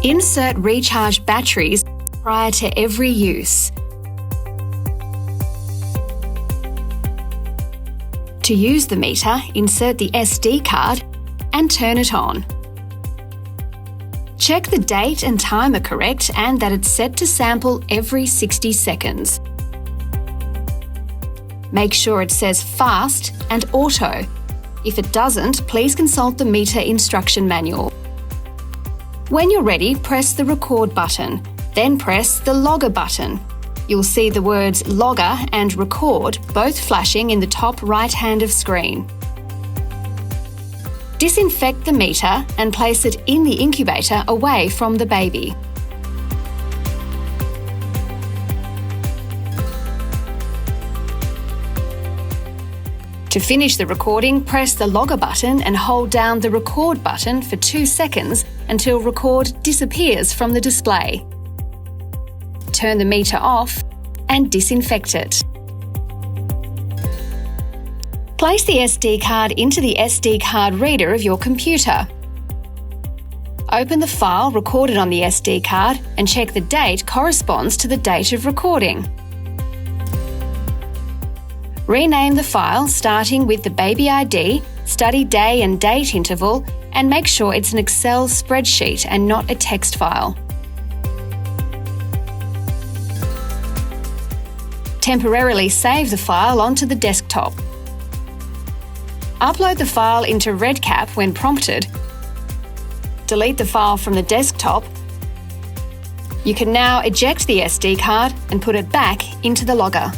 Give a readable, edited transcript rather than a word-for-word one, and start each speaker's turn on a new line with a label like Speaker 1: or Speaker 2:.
Speaker 1: Insert recharged batteries prior to every use. To use the meter, insert the SD card and turn it on. Check the date and time are correct and that it's set to sample every 60 seconds. Make sure it says fast and auto. If it doesn't, please consult the meter instruction manual. When you're ready, press the record button, then press the logger button. You'll see the words logger and record both flashing in the top right hand of screen. Disinfect the meter and place it in the incubator away from the baby. To finish the recording, press the logger button and hold down the record button for 2 seconds until record disappears from the display. Turn the meter off and disinfect it. Place the SD card into the SD card reader of your computer. Open the file recorded on the SD card and check the date corresponds to the date of recording. Rename the file starting with the baby ID, study day and date interval, and make sure it's an Excel spreadsheet and not a text file. Temporarily save the file onto the desktop. Upload the file into REDCap when prompted. Delete the file from the desktop. You can now eject the SD card and put it back into the logger.